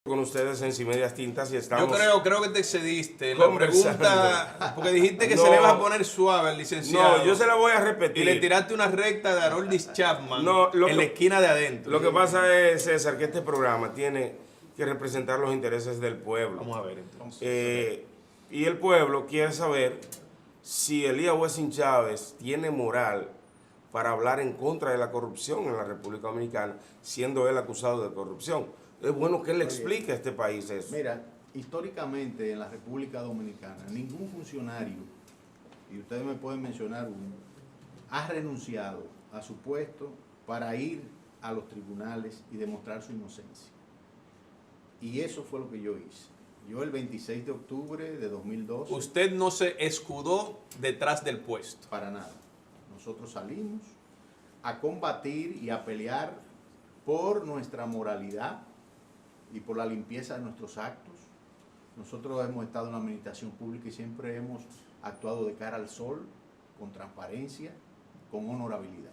Con ustedes en Sin Medias Tintas y estamos... Creo que te excediste en la pregunta, porque dijiste que No, se le va a poner suave al licenciado. No, yo se la voy a repetir. Y le tiraste una recta de Haroldis Chapman en la esquina de adentro. Lo que pasa es, César, que este programa tiene que representar los intereses del pueblo. Vamos a ver entonces. Y el pueblo quiere saber si Elías Wessing Chávez tiene moral para hablar en contra de la corrupción en la República Dominicana, siendo él acusado de corrupción. Es bueno que él le explique a este país eso. Mira, históricamente en la República Dominicana, ningún funcionario, y ustedes me pueden mencionar uno, ha renunciado a su puesto para ir a los tribunales y demostrar su inocencia. Y eso fue lo que yo hice. Yo el 26 de octubre de 2012... Usted no se escudó detrás del puesto. Para nada. Nosotros salimos a combatir y a pelear por nuestra moralidad y por la limpieza de nuestros actos. Nosotros hemos estado en la administración pública y siempre hemos actuado de cara al sol, con transparencia, con honorabilidad.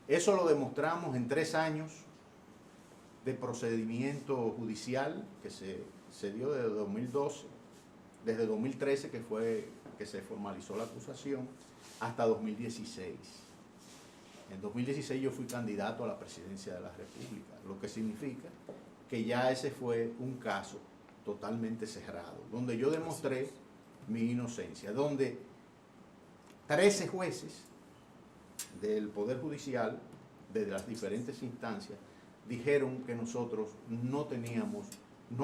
Eso lo demostramos en 3 años de procedimiento judicial que se dio desde 2012, desde 2013 que fue que se formalizó la acusación, hasta 2016. En 2016 yo fui candidato a la presidencia de la República, lo que significa que ya ese fue un caso totalmente cerrado, donde yo demostré mi inocencia, donde 13 jueces del Poder Judicial, desde las diferentes instancias, dijeron que nosotros no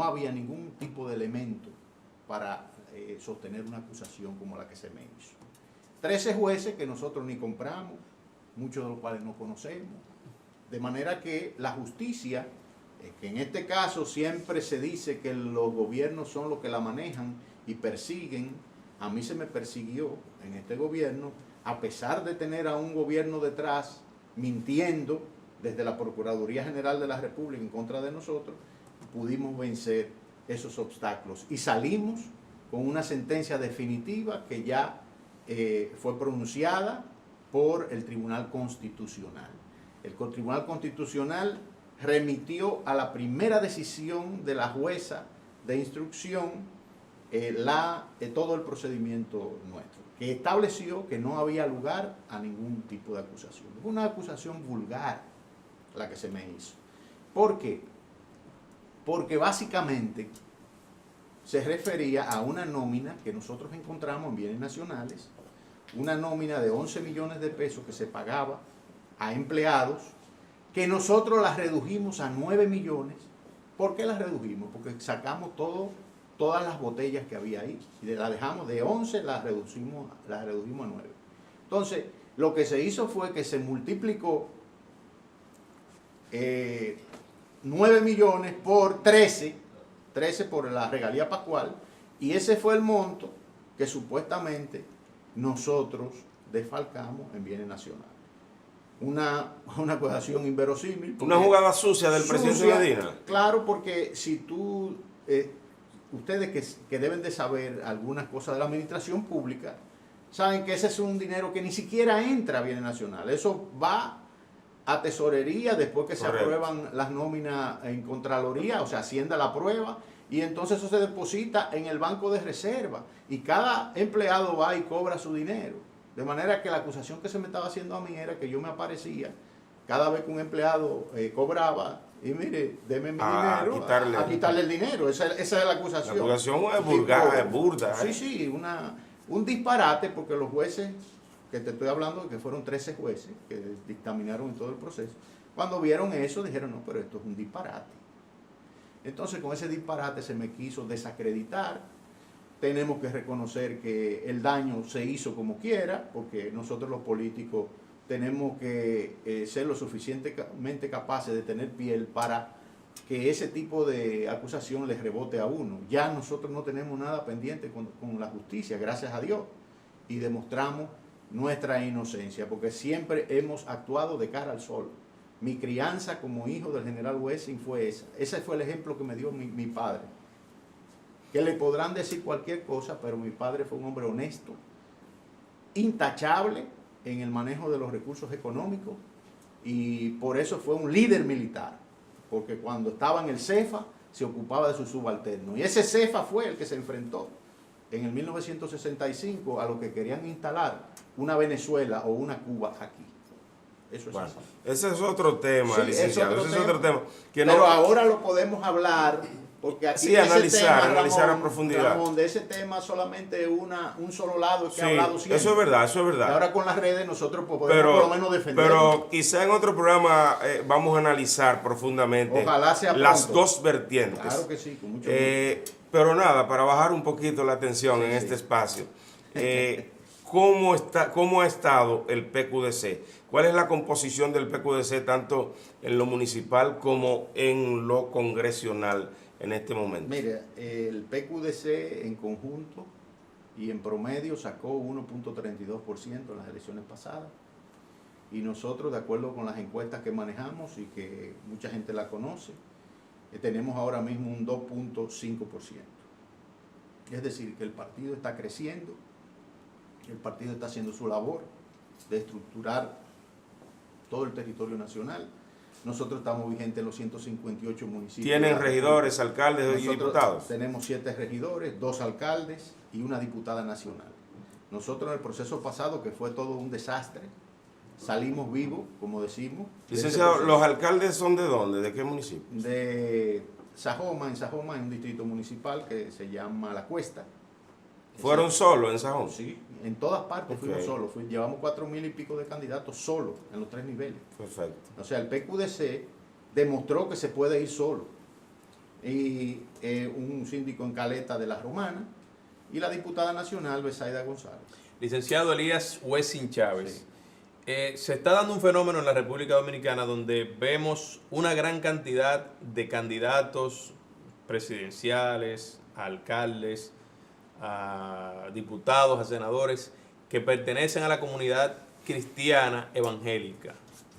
había ningún tipo de elemento para sostener una acusación como la que se me hizo. 13 jueces que nosotros ni compramos, muchos de los cuales no conocemos, de manera que la justicia, que en este caso siempre se dice que los gobiernos son los que la manejan y persiguen, a mí se me persiguió en este gobierno, a pesar de tener a un gobierno detrás mintiendo desde la Procuraduría General de la República en contra de nosotros, pudimos vencer esos obstáculos y salimos con una sentencia definitiva que ya fue pronunciada por el Tribunal Constitucional. El Tribunal Constitucional remitió a la primera decisión de la jueza de instrucción todo el procedimiento nuestro, que estableció que no había lugar a ningún tipo de acusación. Fue una acusación vulgar la que se me hizo. ¿Por qué? Porque básicamente se refería a una nómina que nosotros encontramos en bienes nacionales, una nómina de 11 millones de pesos que se pagaba a empleados, que nosotros las redujimos a 9 millones. ¿Por qué las redujimos? Porque sacamos todas las botellas que había ahí, y la dejamos de 11, las redujimos a 9. Entonces, lo que se hizo fue que se multiplicó 9 millones por 13 por la regalía pascual, y ese fue el monto que supuestamente nosotros desfalcamos en bienes nacionales. Una acusación inverosímil. Una jugada sucia del presidente Medina. Claro, porque si tú, ustedes que deben de saber algunas cosas de la administración pública, saben que ese es un dinero que ni siquiera entra a bienes nacionales. Eso va a tesorería después que se aprueban las nóminas en Contraloría, o sea, Hacienda la aprueba, y entonces eso se deposita en el banco de reserva, y cada empleado va y cobra su dinero. De manera que la acusación que se me estaba haciendo a mí era que yo me aparecía cada vez que un empleado cobraba, y mire, deme mi dinero, a quitarle el dinero. Esa es la acusación. La acusación es vulgar, es burda. Sí, un disparate, porque los jueces, que te estoy hablando, que fueron 13 jueces que dictaminaron en todo el proceso, cuando vieron eso dijeron, no, pero esto es un disparate. Entonces con ese disparate se me quiso desacreditar. Tenemos que reconocer que el daño se hizo como quiera, porque nosotros los políticos tenemos que ser lo suficientemente capaces de tener piel para que ese tipo de acusación les rebote a uno. Ya nosotros no tenemos nada pendiente con la justicia, gracias a Dios, y demostramos nuestra inocencia, porque siempre hemos actuado de cara al sol. Mi crianza como hijo del general Wessing fue esa. Ese fue el ejemplo que me dio mi padre. Que le podrán decir cualquier cosa, pero mi padre fue un hombre honesto, intachable en el manejo de los recursos económicos, y por eso fue un líder militar, porque cuando estaba en el CEFA se ocupaba de sus subalternos. Y ese CEFA fue el que se enfrentó en el 1965 a lo que querían instalar una Venezuela o una Cuba aquí. Eso es bueno, así. Ese es otro tema, Sí, licenciado. Ese es otro tema. Pero ahora lo podemos hablar, porque aquí sí, analizar a profundidad. Ramón, de ese tema solamente un solo lado que ha hablado siempre. Eso es verdad, eso es verdad. Y ahora con las redes nosotros podemos por lo menos defenderlo. Pero quizá en otro programa vamos a analizar profundamente Ojalá sea las pronto. dos vertientes. Claro que sí, con mucho gusto. Pero nada, para bajar un poquito la tensión en este espacio, ¿cómo ha estado el PQDC? ¿Cuál es la composición del PQDC tanto en lo municipal como en lo congresional en este momento? Mire, el PQDC en conjunto y en promedio sacó 1.32% en las elecciones pasadas. Y nosotros, de acuerdo con las encuestas que manejamos y que mucha gente la conoce, tenemos ahora mismo un 2.5%. Es decir, que el partido está creciendo, el partido está haciendo su labor de estructurar todo el territorio nacional. Nosotros estamos vigentes en los 158 municipios. ¿Tienen regidores, alcaldes y diputados? Tenemos 7 regidores, 2 alcaldes y una diputada nacional. Nosotros en el proceso pasado, que fue todo un desastre, salimos vivos, como decimos. Licenciado, ¿los alcaldes son de dónde? ¿De qué municipio? De Sajoma, en un distrito municipal que se llama La Cuesta. ¿Fueron solos en Sajón? Sí, en todas partes fuimos solos. Llevamos 4.000 y pico de candidatos solos en los 3 niveles. Perfecto. O sea, el PQDC demostró que se puede ir solo. Y un síndico en Caleta de la Romana y la diputada nacional, Besaida González. Licenciado Elías Wessing Chávez. Sí. Se está dando un fenómeno en la República Dominicana donde vemos una gran cantidad de candidatos presidenciales, a alcaldes, a diputados, a senadores que pertenecen a la comunidad cristiana evangélica.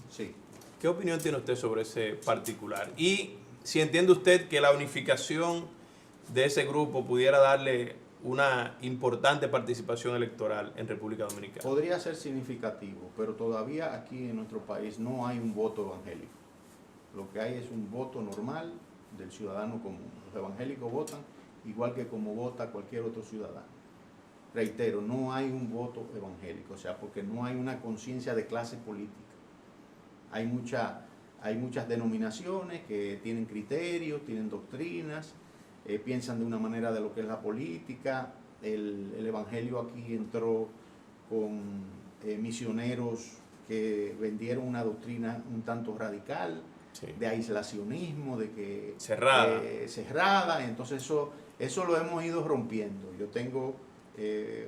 Sí. ¿Qué opinión tiene usted sobre ese particular? Y si entiende usted que la unificación de ese grupo pudiera darle una importante participación electoral en República Dominicana. Podría ser significativo, pero todavía aquí en nuestro país no hay un voto evangélico. Lo que hay es un voto normal del ciudadano común. Los evangélicos votan igual que como vota cualquier otro ciudadano. Reitero, no hay un voto evangélico, o sea, porque no hay una conciencia de clase política. Hay muchas denominaciones que tienen criterios, tienen doctrinas, piensan de una manera de lo que es la política. El evangelio aquí entró con misioneros que vendieron una doctrina un tanto radical, sí, de aislacionismo, de que cerrada. Entonces eso lo hemos ido rompiendo. Yo tengo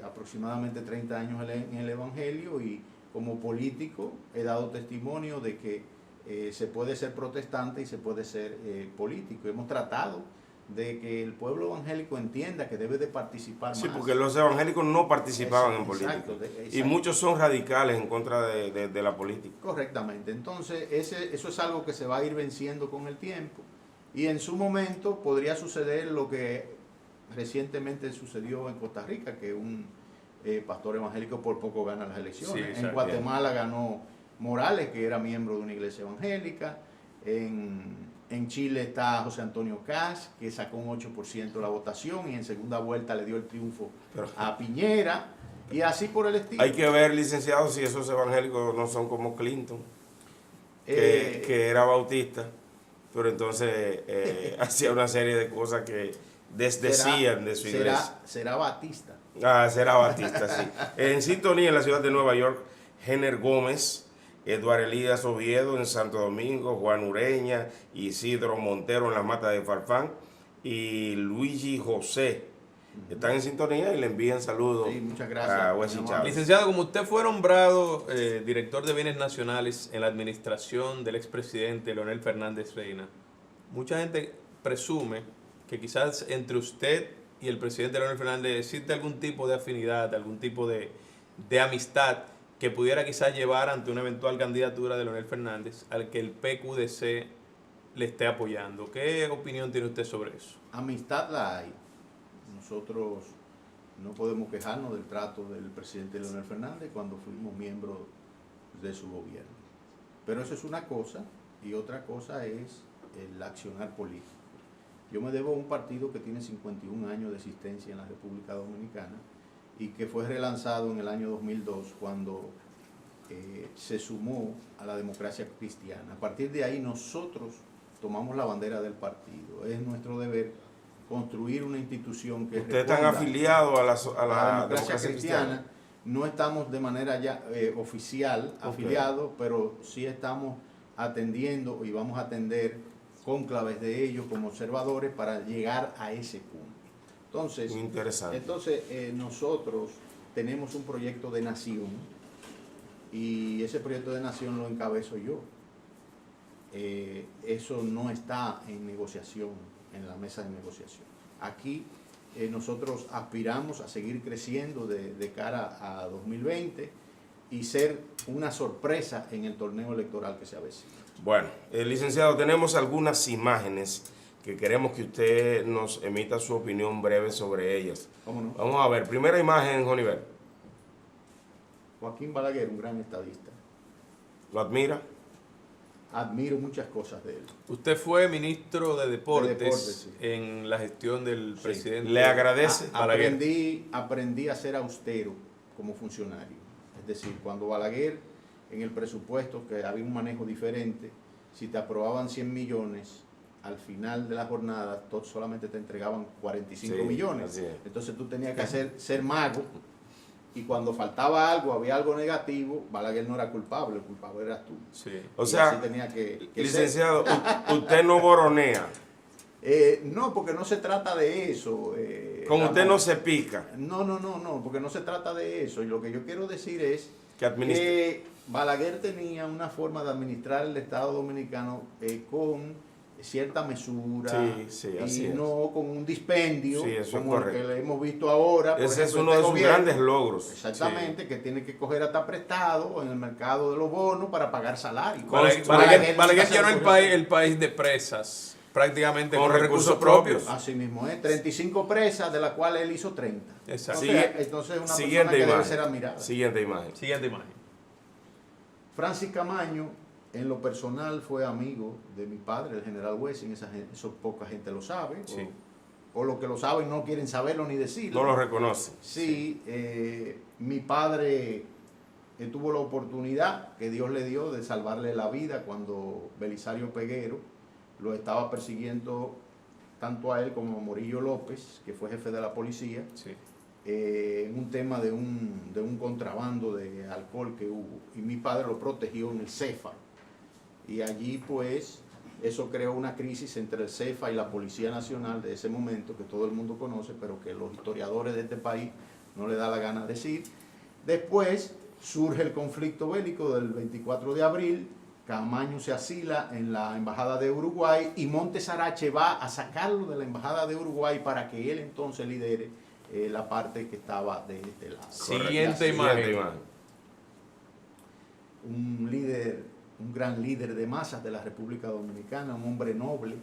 aproximadamente 30 años en el evangelio y como político he dado testimonio de que se puede ser protestante y se puede ser político. Hemos tratado de que el pueblo evangélico entienda que debe de participar más. Sí, porque los evangélicos no participaban en política. Y muchos son radicales en contra de la política. Correctamente. Entonces, eso es algo que se va a ir venciendo con el tiempo. Y en su momento podría suceder lo que recientemente sucedió en Costa Rica, que un pastor evangélico por poco gana las elecciones. Sí, en Guatemala ganó Morales, que era miembro de una iglesia evangélica. En Chile está José Antonio Caz, que sacó un 8% de la votación y en segunda vuelta le dio el triunfo a Piñera, y así por el estilo. Hay que ver, licenciado, si esos evangélicos no son como Clinton, que era bautista, pero entonces hacía una serie de cosas que desdecían de su iglesia. Será Batista. Será Batista, sí. En sintonía en la ciudad de Nueva York, Jenner Gómez, Eduardo Elías Oviedo en Santo Domingo, Juan Ureña, Isidro Montero en la Mata de Farfán y Luigi José. Están en sintonía y le envían saludos. Sí, muchas gracias. A Wessing Chávez. Licenciado, como usted fue nombrado director de bienes nacionales en la administración del expresidente Leonel Fernández Reina, mucha gente presume que quizás entre usted y el presidente Leonel Fernández existe algún tipo de afinidad, algún tipo de amistad que pudiera quizás llevar ante una eventual candidatura de Leonel Fernández al que el PQDC le esté apoyando. ¿Qué opinión tiene usted sobre eso? Amistad la hay. Nosotros no podemos quejarnos del trato del presidente Leonel Fernández cuando fuimos miembros de su gobierno. Pero eso es una cosa, y otra cosa es el accionar político. Yo me debo a un partido que tiene 51 años de existencia en la República Dominicana y que fue relanzado en el año 2002 cuando se sumó a la democracia cristiana. A partir de ahí nosotros tomamos la bandera del partido. Es nuestro deber construir una institución que ¿Ustedes están afiliados a la democracia cristiana? No estamos de manera ya oficial afiliados, pero sí estamos atendiendo y vamos a atender cónclaves de ellos como observadores para llegar a ese punto. Entonces, muy interesante. Nosotros tenemos un proyecto de nación y ese proyecto de nación lo encabezo yo. Eso no está en negociación, en la mesa de negociación. Aquí nosotros aspiramos a seguir creciendo de cara a 2020 y ser una sorpresa en el torneo electoral que se avecina. Bueno, licenciado, tenemos algunas imágenes que queremos que usted nos emita su opinión breve sobre ellas. ¿Cómo no? Vamos a ver, primera imagen, Joniver. Joaquín Balaguer, un gran estadista. ¿Lo admira? Admiro muchas cosas de él. Usted fue ministro de Deportes, sí. en la gestión del Sí. presidente. ¿Le agradece? Balaguer. Aprendí a ser austero como funcionario. Es decir, cuando Balaguer, en el presupuesto, que había un manejo diferente, si te aprobaban 100 millones, al final de la jornada solamente te entregaban 45 Sí, millones. así es. Entonces tú tenías que ser mago, y cuando faltaba algo, había algo negativo, Balaguer no era culpable, el culpable eras tú. Sí. O Y sea, así tenía que licenciado, usted no boronea. no, porque no se trata de eso. Con usted Ramón. no se pica. No, porque no se trata de eso. Y lo que yo quiero decir es Que administre. que Balaguer tenía una forma de administrar el Estado Dominicano con cierta mesura Sí, así y es. no con un dispendio Sí, eso es como el correcto. que le hemos visto ahora. por Ese es ejemplo, uno de este sus gobierno. grandes logros. Exactamente, que tiene que coger hasta prestado en el mercado de los bonos para pagar salarios. Balaguer llenó el país de presas, prácticamente Con con recursos recursos propios. Así mismo, 35 presas, de las cuales él hizo 30. Exacto. O sea, entonces es una persona Siguiente que debe imagen. ser admirada. Siguiente imagen. Siguiente imagen. Francis Camaño, en lo personal, fue amigo de mi padre, el general Wessing. Eso poca gente lo sabe. Sí. O los que lo saben no quieren saberlo ni decirlo. No lo reconoce. Sí, mi padre tuvo la oportunidad que Dios le dio de salvarle la vida cuando Belisario Peguero lo estaba persiguiendo tanto a él como a Morillo López, que fue jefe de la policía, Sí. en un tema de un contrabando de alcohol que hubo. Y mi padre lo protegió en el CEFA. Y allí pues eso creó una crisis entre el CEFA y la Policía Nacional de ese momento, que todo el mundo conoce, pero que los historiadores de este país no le da la gana decir. Después surge el conflicto bélico del 24 de abril, Camaño se asila en la Embajada de Uruguay y Montes Arache va a sacarlo de la Embajada de Uruguay para que él entonces lidere la parte que estaba de este lado. Siguiente Así, imagen. un gran líder de masas de la República Dominicana, un hombre noble.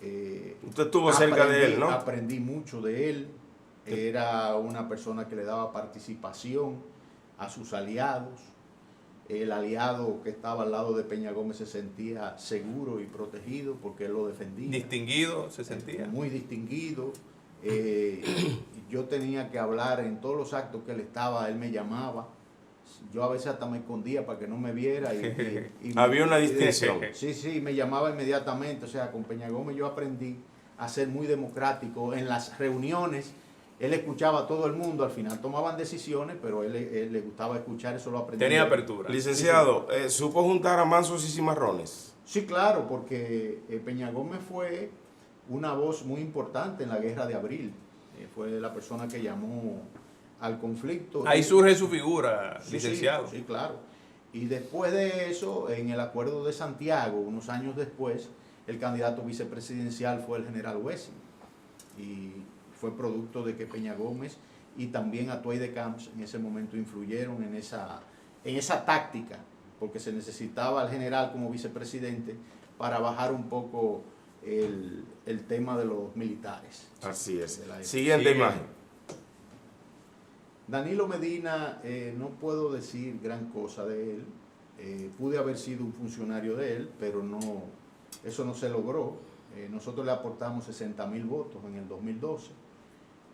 Usted estuvo cerca de él, ¿no? Aprendí mucho de él. Era una persona que le daba participación a sus aliados. El aliado que estaba al lado de Peña Gómez se sentía seguro y protegido porque él lo defendía. Distinguido se sentía. Muy distinguido. Yo tenía que hablar en todos los actos que él estaba, él me llamaba. Yo a veces hasta me escondía para que no me viera. Y Había una distinción. Sí, me llamaba inmediatamente. O sea, con Peña Gómez yo aprendí a ser muy democrático. En las reuniones, él escuchaba a todo el mundo. Al final tomaban decisiones, pero él le gustaba escuchar, eso lo aprendí. Tenía apertura. Licenciado, ¿supo juntar a mansos y cimarrones? Sí, claro, porque Peña Gómez fue una voz muy importante en la Guerra de Abril. Fue la persona que llamó al conflicto. Ahí surge su figura, Sí, licenciado. Sí, claro. Y después de eso, en el Acuerdo de Santiago, unos años después, el candidato vicepresidencial fue el general Wessing. Y fue producto de que Peña Gómez y también Atuay de Camps en ese momento influyeron en esa táctica, porque se necesitaba al general como vicepresidente para bajar un poco el tema de los militares. Así es. De la época. Siguiente imagen. Danilo Medina, no puedo decir gran cosa de él. Pude haber sido un funcionario de él, pero no, eso no se logró. Nosotros le aportamos 60.000 votos en el 2012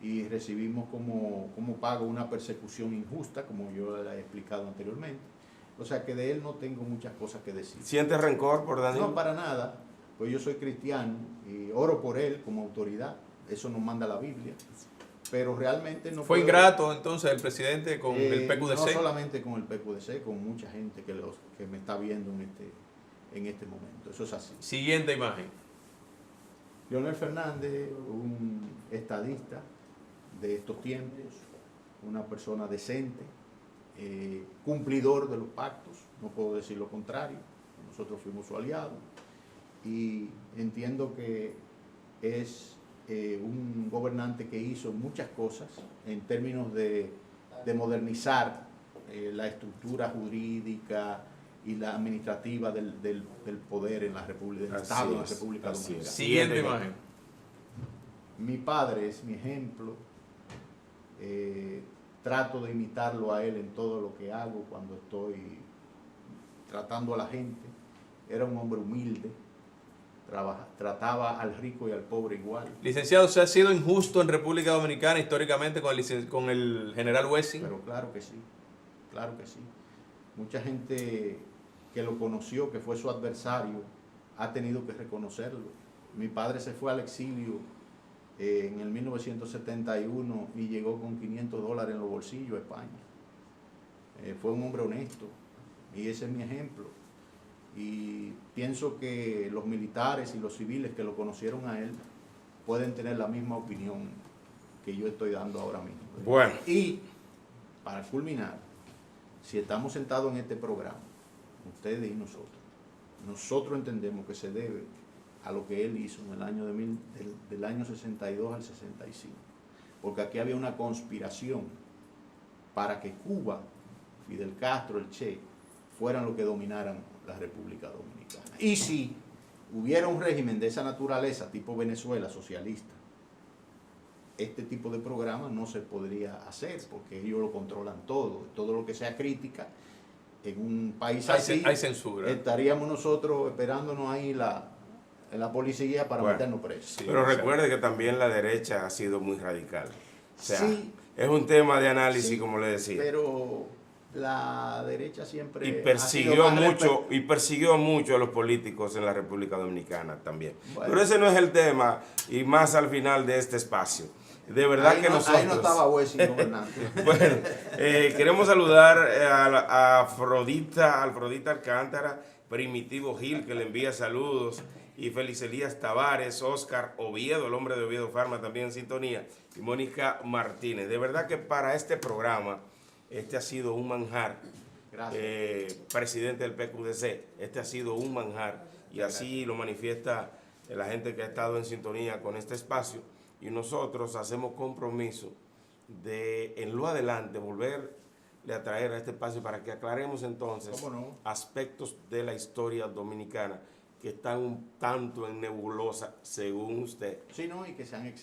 y recibimos como pago una persecución injusta, como yo le he explicado anteriormente. O sea que de él no tengo muchas cosas que decir. ¿Sientes rencor por Danilo? No, para nada, pues yo soy cristiano y oro por él como autoridad, eso nos manda la Biblia, pero realmente no ¿Fue ingrato entonces el presidente con el PQDC? No solamente con el PQDC, con mucha gente que me está viendo en este momento, eso es así. Siguiente imagen. Leonel Fernández, un estadista de estos tiempos, una persona decente, cumplidor de los pactos, no puedo decir lo contrario, nosotros fuimos su aliado y entiendo que es un gobernante que hizo muchas cosas en términos de modernizar la estructura jurídica y la administrativa del poder en la República, del Estado en la República Dominicana. Siguiente imagen. Mi padre es mi ejemplo. Trato de imitarlo a él en todo lo que hago cuando estoy tratando a la gente. Era un hombre humilde, trataba al rico y al pobre igual. Licenciado, ¿se ha sido injusto en República Dominicana históricamente con el general Wessing? Pero claro que sí, claro que sí. Mucha gente que lo conoció, que fue su adversario, ha tenido que reconocerlo. Mi padre se fue al exilio en el 1971 y llegó con $500 en los bolsillos a España. Fue un hombre honesto y ese es mi ejemplo. Y pienso que los militares y los civiles que lo conocieron a él pueden tener la misma opinión que yo estoy dando ahora mismo. Bueno. Y para culminar, si estamos sentados en este programa, ustedes y nosotros entendemos que se debe a lo que él hizo en el año del año 62 al 65. Porque aquí había una conspiración para que Cuba, Fidel Castro, el Che, fueran los que dominaran la República Dominicana. Y si hubiera un régimen de esa naturaleza, tipo Venezuela, socialista, este tipo de programa no se podría hacer porque ellos lo controlan todo lo que sea crítica en un país así, hay censura. Estaríamos nosotros esperándonos ahí la policía para meternos presos. Sí, pero recuerde que también la derecha ha sido muy radical. O sea, sí, es un tema de análisis, sí, como le decía. Pero la derecha siempre persiguió mucho a los políticos en la República Dominicana también. Bueno. Pero ese no es el tema, y más al final de este espacio. De verdad ahí que nosotros... Ahí no estaba Wessing gobernando. Bueno, queremos saludar a Afrodita Alcántara, Primitivo Gil, que le envía saludos, y Felicelías Tavares, Oscar Oviedo, el hombre de Oviedo Farma, también en sintonía, y Mónica Martínez. De verdad que para este programa, este ha sido un manjar. Gracias. Presidente del PQDC, este ha sido un manjar, y así lo manifiesta la gente que ha estado en sintonía con este espacio. Y nosotros hacemos compromiso de en lo adelante volverle a traer a este espacio para que aclaremos entonces aspectos de la historia dominicana que están un tanto en nebulosa según usted. Sí, no, y que se han